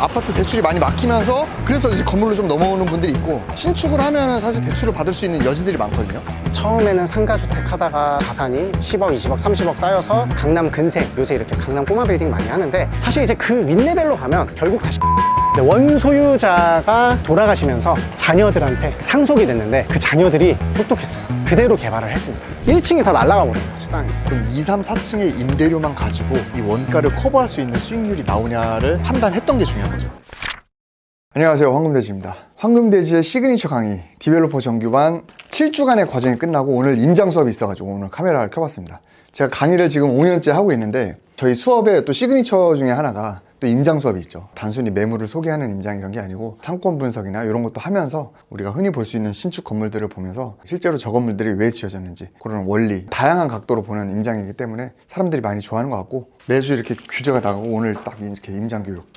아파트 대출이 많이 막히면서 그래서 이제 건물로 좀 넘어오는 분들이 있고, 신축을 하면 사실 대출을 받을 수 있는 여지들이 많거든요. 처음에는 상가주택 하다가 자산이 10억, 20억, 30억 쌓여서 강남 근생, 요새 이렇게 강남 꼬마 빌딩 많이 하는데, 사실 이제 그 윗레벨로 가면 결국 다시 원소유자가 돌아가시면서 자녀들한테 상속이 됐는데, 그 자녀들이 똑똑했어요. 그대로 개발을 했습니다. 1층이 다 날아가 버린 거지, 땅이. 그럼 2, 3, 4층의 임대료만 가지고 이 원가를 커버할 수 있는 수익률이 나오냐를 판단했던 게 중요한 거죠. 안녕하세요, 황금돼지입니다. 황금돼지의 시그니처 강의 디벨로퍼 정규반 7주간의 과정이 끝나고 오늘 임장 수업이 있어가지고 오늘 카메라를 켜봤습니다. 제가 강의를 지금 5년째 하고 있는데, 저희 수업에 또 시그니처 중에 하나가 또 임장 수업이 있죠. 단순히 매물을 소개하는 임장 이런 게 아니고 상권 분석이나 이런 것도 하면서 우리가 흔히 볼 수 있는 신축 건물들을 보면서 실제로 저 건물들이 왜 지어졌는지 그런 원리, 다양한 각도로 보는 임장이기 때문에 사람들이 많이 좋아하는 것 같고, 매주 이렇게 규제가 나가고 오늘 딱 이렇게 임장 교육,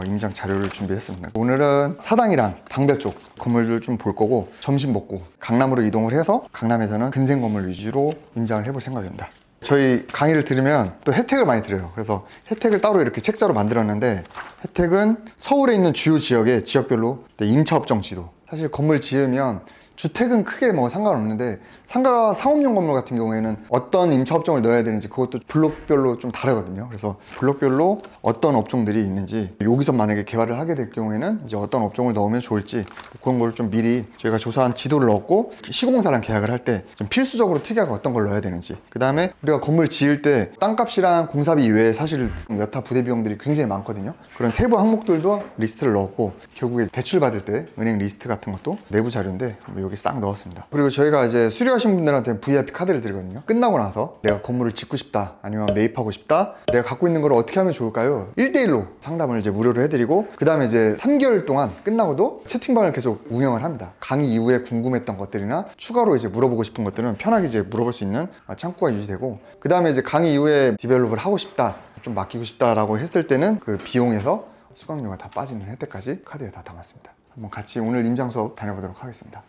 임장 자료를 준비했습니다. 오늘은 사당이랑 방배 쪽 건물들 좀 볼 거고, 점심 먹고 강남으로 이동을 해서 강남에서는 근생 건물 위주로 임장을 해볼 생각입니다. 저희 강의를 들으면 또 혜택을 많이 드려요. 그래서 혜택을 따로 이렇게 책자로 만들었는데, 혜택은 서울에 있는 주요 지역의 지역별로 임차업종 지도, 사실 건물 지으면 주택은 크게 뭐 상관없는데 상가 상업용 건물 같은 경우에는 어떤 임차업종을 넣어야 되는지 그것도 블록별로 좀 다르거든요. 그래서 블록별로 어떤 업종들이 있는지, 여기서 만약에 개발을 하게 될 경우에는 이제 어떤 업종을 넣으면 좋을지 그런 걸 좀 미리 저희가 조사한 지도를 넣었고, 시공사랑 계약을 할 때 좀 필수적으로 특약을 어떤 걸 넣어야 되는지, 그 다음에 우리가 건물 지을 때 땅값이랑 공사비 이외에 사실 여타 부대 비용들이 굉장히 많거든요. 그런 세부 항목들도 리스트를 넣었고, 결국에 대출 받을 때 은행 리스트 같은 것도 내부 자료인데 여기 싹 넣었습니다. 그리고 저희가 이제 수료하신 분들한테 VIP 카드를 드리거든요. 끝나고 나서 내가 건물을 짓고 싶다, 아니면 매입하고 싶다, 내가 갖고 있는 걸 어떻게 하면 좋을까요? 1대1로 상담을 이제 무료로 해드리고, 그 다음에 이제 3개월 동안 끝나고도 채팅방을 계속 운영을 합니다. 강의 이후에 궁금했던 것들이나 추가로 이제 물어보고 싶은 것들은 편하게 이제 물어볼 수 있는 창구가 유지되고, 그 다음에 이제 강의 이후에 디벨롭을 하고 싶다, 좀 맡기고 싶다라고 했을 때는 그 비용에서 수강료가 다 빠지는 혜택까지 카드에 다 담았습니다. 한번 같이 오늘 임장 수업 다녀보도록 하겠습니다.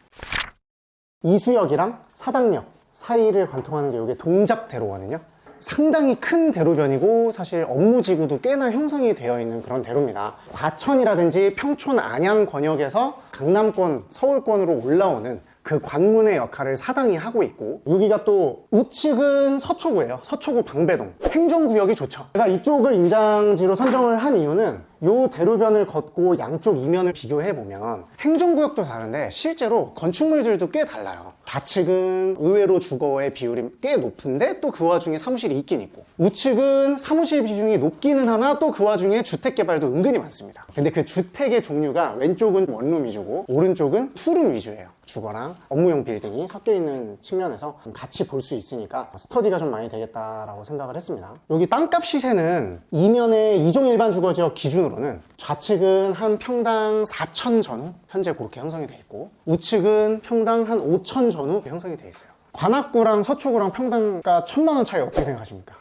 이수역이랑 사당역 사이를 관통하는 게 이게 동작대로거든요. 상당히 큰 대로변이고, 사실 업무지구도 꽤나 형성이 되어 있는 그런 대로입니다. 과천이라든지 평촌 안양 권역에서 강남권, 서울권으로 올라오는 그 관문의 역할을 사당이 하고 있고, 여기가 또 우측은 서초구예요. 서초구 방배동. 행정구역이 좋죠. 제가 이쪽을 임장지로 선정을 한 이유는 요 대로변을 걷고 양쪽 이면을 비교해보면 행정구역도 다른데 실제로 건축물들도 꽤 달라요. 좌측은 의외로 주거의 비율이 꽤 높은데 또 그 와중에 사무실이 있긴 있고, 우측은 사무실 비중이 높기는 하나 또 그 와중에 주택개발도 은근히 많습니다. 근데 그 주택의 종류가 왼쪽은 원룸 위주고 오른쪽은 투룸 위주예요. 주거랑 업무용 빌딩이 섞여 있는 측면에서 같이 볼 수 있으니까 스터디가 좀 많이 되겠다라고 생각을 했습니다. 여기 땅값 시세는 이면의 이종 일반 주거지역 기준으로는 좌측은 한 평당 4천 전후 현재 그렇게 형성이 돼 있고, 우측은 평당 한 5천 전후 형성이 돼 있어요. 관악구랑 서초구랑 평당가 1,000만 원 차이 어떻게 생각하십니까?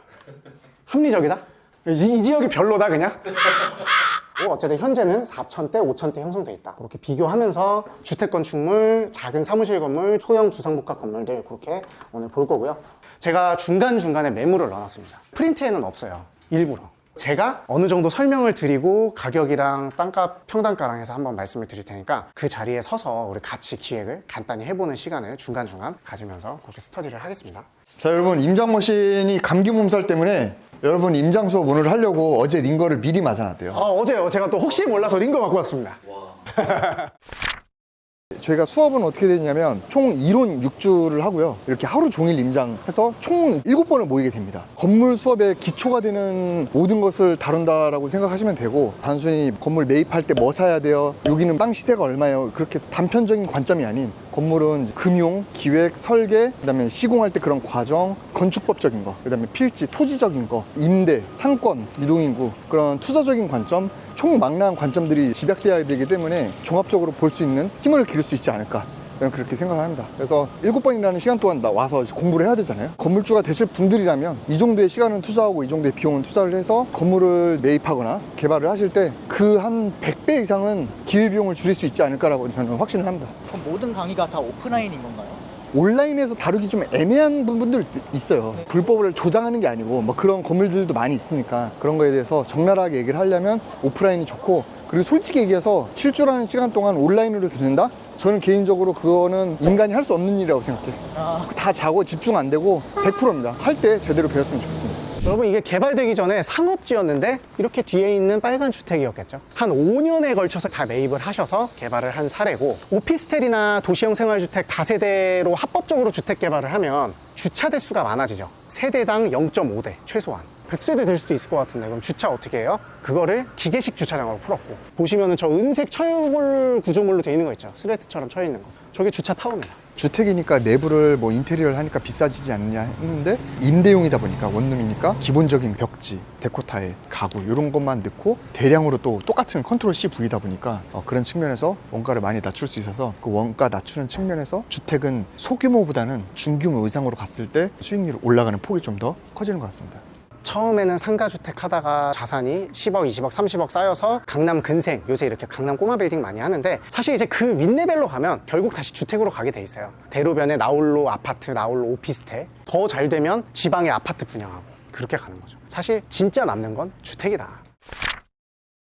합리적이다? 이 지역이 별로다 그냥? 어쨌든 현재는 4천대, 5천대 형성돼 있다. 그렇게 비교하면서 주택 건축물, 작은 사무실 건물, 소형 주상복합 건물들 그렇게 오늘 볼 거고요. 제가 중간중간에 매물을 넣어놨습니다. 프린트에는 없어요. 일부러. 제가 어느 정도 설명을 드리고 가격이랑 땅값, 평당가랑 해서 한번 말씀을 드릴 테니까 그 자리에 서서 우리 같이 기획을 간단히 해보는 시간을 중간중간 가지면서 그렇게 스터디를 하겠습니다. 자, 여러분, 임장머신이 감기 몸살 때문에 여러분 임장 수업 오늘 하려고 어제 링거를 미리 맞아놨대요. 어제요. 제가 또 혹시 몰라서 링거 갖고 왔습니다. 저희가 수업은 어떻게 되냐면 총 이론 6주를 하고요. 이렇게 하루 종일 임장해서 총 7번을 모이게 됩니다. 건물 수업의 기초가 되는 모든 것을 다룬다라고 생각하시면 되고, 단순히 건물 매입할 때 뭐 사야 돼요, 여기는 땅 시세가 얼마예요, 그렇게 단편적인 관점이 아닌, 건물은 금융, 기획, 설계, 그다음에 시공할 때 그런 과정, 건축법적인 거, 그다음에 필지, 토지적인 거, 임대, 상권, 유동인구, 그런 투자적인 관점, 총망라한 관점들이 집약되어야 되기 때문에 종합적으로 볼 수 있는 힘을 기를 수 있지 않을까, 저는 그렇게 생각합니다. 그래서 7번이라는 시간 동안 와서 공부를 해야 되잖아요. 건물주가 되실 분들이라면 이 정도의 시간은 투자하고 이 정도의 비용은 투자를 해서 건물을 매입하거나 개발을 하실 때 그 한 100배 이상은 기회비용을 줄일 수 있지 않을까라고 저는 확신을 합니다. 그럼 모든 강의가 다 오프라인인 건가요? 온라인에서 다루기 좀 애매한 부분들 있어요. 불법을 조장하는 게 아니고 뭐 그런 건물들도 많이 있으니까 그런 거에 대해서 적나라하게 얘기를 하려면 오프라인이 좋고, 그리고 솔직히 얘기해서 7주라는 시간 동안 온라인으로 듣는다? 저는 개인적으로 그거는 인간이 할 수 없는 일이라고 생각해요. 다 자고 집중 안 되고 100%입니다. 할 때 제대로 배웠으면 좋겠습니다. 여러분, 이게 개발되기 전에 상업지였는데 이렇게 뒤에 있는 빨간 주택이었겠죠. 한 5년에 걸쳐서 다 매입을 하셔서 개발을 한 사례고, 오피스텔이나 도시형 생활주택 다세대로 합법적으로 주택 개발을 하면 주차 대수가 많아지죠. 세대당 0.5대 최소한. 100세대 될 수도 있을 것 같은데, 그럼 주차 어떻게 해요? 그거를 기계식 주차장으로 풀었고, 보시면은 저 은색 철골 구조물로 되어 있는 거 있죠. 슬레이트처럼 쳐 있는 거. 저게 주차 타워입니다. 주택이니까 내부를 뭐 인테리어를 하니까 비싸지지 않느냐 했는데, 임대용이다 보니까 원룸이니까 기본적인 벽지, 데코 타일, 가구 이런 것만 넣고 대량으로 또 똑같은 컨트롤 C, V다 보니까 그런 측면에서 원가를 많이 낮출 수 있어서, 그 원가 낮추는 측면에서 주택은 소규모보다는 중규모 이상으로 갔을 때 수익률이 올라가는 폭이 좀 더 커지는 것 같습니다. 처음에는 상가주택 하다가 자산이 10억, 20억, 30억 쌓여서 강남 근생, 요새 이렇게 강남 꼬마 빌딩 많이 하는데, 사실 이제 그 윗레벨로 가면 결국 다시 주택으로 가게 돼 있어요. 대로변에 나홀로 아파트, 나홀로 오피스텔, 더 잘 되면 지방에 아파트 분양하고, 그렇게 가는 거죠. 사실 진짜 남는 건 주택이다.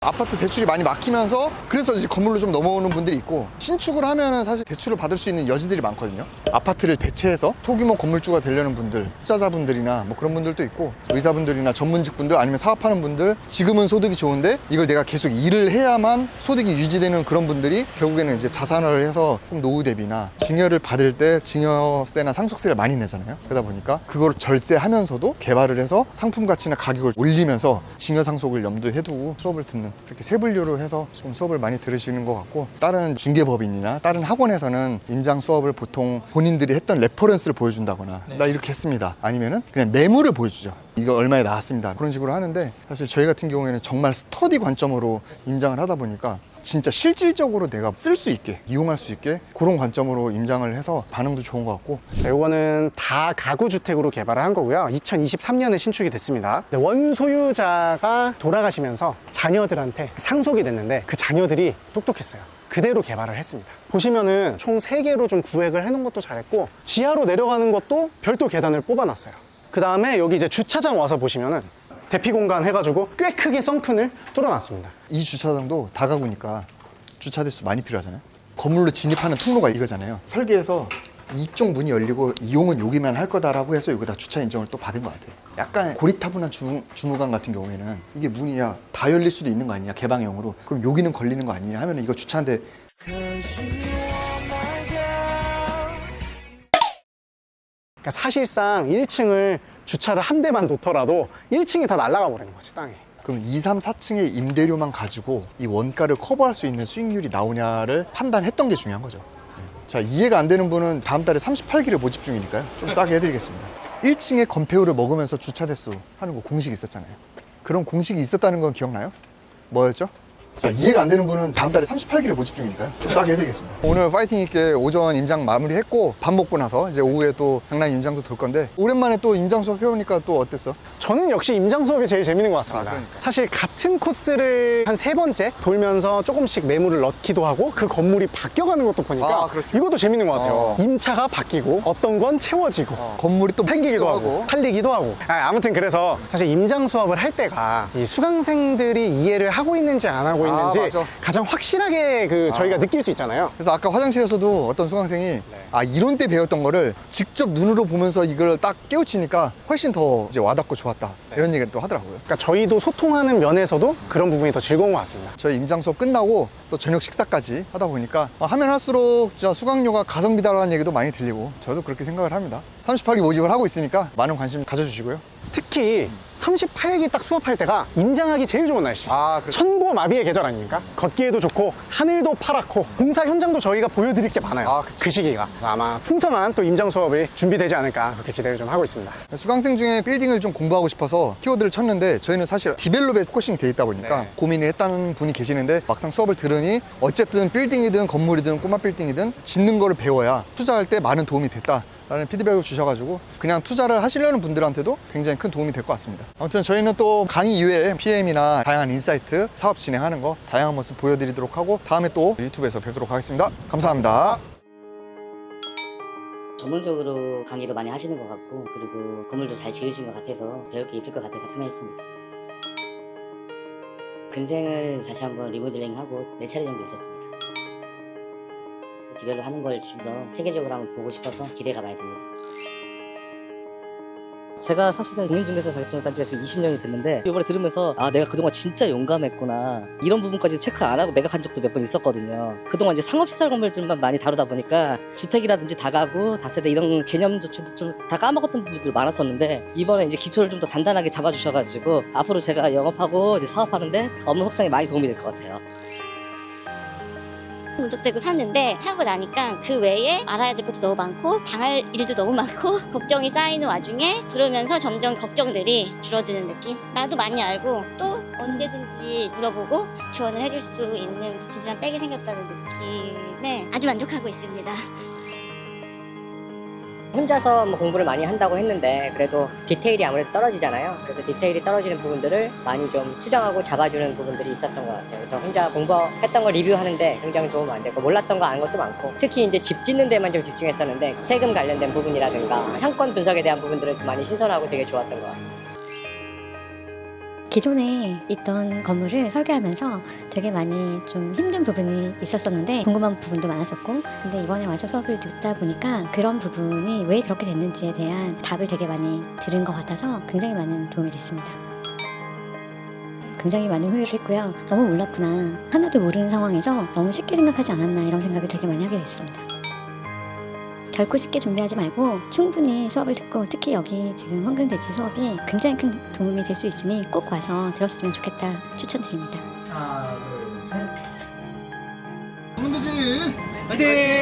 아파트 대출이 많이 막히면서 그래서 이제 건물로 좀 넘어오는 분들이 있고, 신축을 하면은 사실 대출을 받을 수 있는 여지들이 많거든요. 아파트를 대체해서 소규모 건물주가 되려는 분들, 투자자분들이나 뭐 그런 분들도 있고, 의사분들이나 전문직분들, 아니면 사업하는 분들, 지금은 소득이 좋은데 이걸 내가 계속 일을 해야만 소득이 유지되는 그런 분들이 결국에는 이제 자산을 해서 노후 대비나 증여를 받을 때 증여세나 상속세를 많이 내잖아요. 그러다 보니까 그걸 절세하면서도 개발을 해서 상품 가치나 가격을 올리면서 증여 상속을 염두에 두고 수업을 듣는, 이렇게 세 분류로 해서 좀 수업을 많이 들으시는 것 같고, 다른 중개법인이나 다른 학원에서는 임장 수업을 보통 본인들이 했던 레퍼런스를 보여준다거나 나 이렇게 했습니다, 아니면은 그냥 매물을 보여주죠. 이거 얼마에 나왔습니다, 그런 식으로 하는데, 사실 저희 같은 경우에는 정말 스터디 관점으로 임장을 하다 보니까 진짜 실질적으로 내가 쓸 수 있게, 이용할 수 있게 그런 관점으로 임장을 해서 반응도 좋은 것 같고. 이거는 다 가구주택으로 개발을 한 거고요. 2023년에 신축이 됐습니다. 원소유자가 돌아가시면서 자녀들한테 상속이 됐는데, 그 자녀들이 똑똑했어요. 그대로 개발을 했습니다. 보시면은 총 3개로 좀 구획을 해놓은 것도 잘했고, 지하로 내려가는 것도 별도 계단을 뽑아놨어요. 그 다음에 여기 이제 주차장 와서 보시면은 대피 공간 해가지고 꽤 크게 썬큰을 뚫어놨습니다. 이 주차장도 다가구니까 주차 대수 많이 필요하잖아요. 건물로 진입하는 통로가 이거잖아요. 설계해서 이쪽 문이 열리고 이용은 여기만 할 거다라고 해서 여기다 주차 인정을 또 받은 것 같아요. 약간 고리타분한 주무관 같은 경우에는 이게 문이 다 열릴 수도 있는 거 아니냐, 개방형으로. 그럼 여기는 걸리는 거 아니냐 하면 이거 주차하는데, 그러니까 사실상 1층을 주차를 한 대만 놓더라도 1층이 다 날아가 버리는 거지, 땅에. 그럼 2, 3, 4층의 임대료만 가지고 이 원가를 커버할 수 있는 수익률이 나오냐를 판단했던 게 중요한 거죠. 자, 이해가 안 되는 분은 다음 달에 38기를 모집 중이니까요, 좀 싸게 해드리겠습니다. 1층에 건폐율을 먹으면서 주차 대수 하는 거 공식이 있었잖아요. 그런 공식이 있었다는 건 기억나요? 뭐였죠? 자, 이해가 안 되는 분은 다음 달에 38기를 모집 중이니까요, 좀 싸게 해드리겠습니다. 오늘 파이팅 있게 오전 임장 마무리했고, 밥 먹고 나서 이제 오후에 또 장난 임장도 돌 건데, 오랜만에 또 임장 수업 해보니까 또 어땠어? 저는 역시 임장 수업이 제일 재밌는 것 같습니다. 그러니까. 사실 같은 코스를 한 3번째 돌면서 조금씩 매물을 넣기도 하고, 그 건물이 바뀌어가는 것도 보니까 그렇죠. 이것도 재밌는 것 같아요. 임차가 바뀌고 어떤 건 채워지고 건물이 또 생기기도 바뀌기도 하고 팔리기도 하고. 아무튼 그래서 사실 임장 수업을 할 때가 이 수강생들이 이해를 하고 있는지 안 하고 있는지 맞아. 가장 확실하게 저희가 느낄 수 있잖아요. 그래서 아까 화장실에서도 어떤 수강생이 이론 때 배웠던 거를 직접 눈으로 보면서 이걸 딱 깨우치니까 훨씬 더 이제 와닿고 좋았다, 이런 얘기를 또 하더라고요. 그러니까 저희도 소통하는 면에서도 그런 부분이 더 즐거운 것 같습니다. 저희 임장 수업 끝나고 또 저녁 식사까지 하다 보니까 하면 할수록 진짜 수강료가 가성비다라는 얘기도 많이 들리고, 저도 그렇게 생각을 합니다. 38기 모집을 하고 있으니까 많은 관심 가져주시고요. 특히 38기 딱 수업할 때가 임장하기 제일 좋은 날씨. 그렇죠. 천고마비의 계절 아닙니까? 걷기에도 좋고 하늘도 파랗고 공사 현장도 저희가 보여드릴 게 많아요. 그쵸. 그 시기가. 그래서 아마 풍성한 또 임장 수업이 준비되지 않을까, 그렇게 기대를 좀 하고 있습니다. 수강생 중에 빌딩을 좀 공부하고 싶어서 키워드를 쳤는데, 저희는 사실 디벨롭에 포커싱이 돼 있다 보니까 고민을 했다는 분이 계시는데, 막상 수업을 들으니 어쨌든 빌딩이든 건물이든 꼬마 빌딩이든 짓는 거를 배워야 투자할 때 많은 도움이 됐다 라는 피드백을 주셔가지고, 그냥 투자를 하시려는 분들한테도 굉장히 큰 도움이 될 것 같습니다. 아무튼 저희는 또 강의 이외에 PM이나 다양한 인사이트, 사업 진행하는 거 다양한 모습 보여드리도록 하고, 다음에 또 유튜브에서 뵙도록 하겠습니다. 감사합니다. 전문적으로 강의도 많이 하시는 것 같고 그리고 건물도 잘 지으신 것 같아서 배울 게 있을 것 같아서 참여했습니다. 근생을 다시 한번 리모델링하고 4차례 정도 있었습니다. 디벨로 하는 걸 좀 더 세계적으로 한번 보고 싶어서 기대가 많이 됩니다. 제가 사실은 공인중개사 자격증을 딴 지가 지금 20년이 됐는데 이번에 들으면서 아 내가 그동안 진짜 용감했구나 이런 부분까지 체크 안 하고 매각한 적도 몇 번 있었거든요. 그동안 이제 상업시설 건물들만 많이 다루다 보니까 주택이라든지 다가구, 다세대 이런 개념조차도 좀 다 까먹었던 부분들 많았었는데 이번에 이제 기초를 좀 더 단단하게 잡아주셔가지고 앞으로 제가 영업하고 이제 사업하는데 업무 확장에 많이 도움이 될 것 같아요. 무턱대고 샀는데 사고 나니까 그 외에 알아야 될 것도 너무 많고 당할 일도 너무 많고 걱정이 쌓이는 와중에 들어오면서 점점 걱정들이 줄어드는 느낌? 나도 많이 알고 또 언제든지 물어보고 조언을 해줄 수 있는 든든한 백이 생겼다는 느낌에 아주 만족하고 있습니다. 혼자서 뭐 공부를 많이 한다고 했는데 그래도 디테일이 아무래도 떨어지잖아요. 그래서 디테일이 떨어지는 부분들을 많이 좀 수정하고 잡아주는 부분들이 있었던 것 같아요. 그래서 혼자 공부했던 걸 리뷰하는데 굉장히 도움 안 되고 몰랐던 거 아는 것도 많고 특히 이제 집 짓는 데만 좀 집중했었는데 세금 관련된 부분이라든가 상권 분석에 대한 부분들은 좀 많이 신선하고 되게 좋았던 것 같습니다. 기존에 있던 건물을 설계하면서 되게 많이 좀 힘든 부분이 있었었는데 궁금한 부분도 많았었고 근데 이번에 와서 수업을 듣다 보니까 그런 부분이 왜 그렇게 됐는지에 대한 답을 되게 많이 들은 것 같아서 굉장히 많은 도움이 됐습니다. 굉장히 많은 후회를 했고요. 너무 몰랐구나. 하나도 모르는 상황에서 너무 쉽게 생각하지 않았나 이런 생각을 되게 많이 하게 됐습니다. 결코 쉽게 준비하지 말고 충분히 수업을 듣고 특히 여기 지금 황금대지 수업이 굉장히 큰 도움이 될 수 있으니 꼭 와서 들었으면 좋겠다 추천드립니다. 하나, 둘, 셋. 황금대지 화이팅!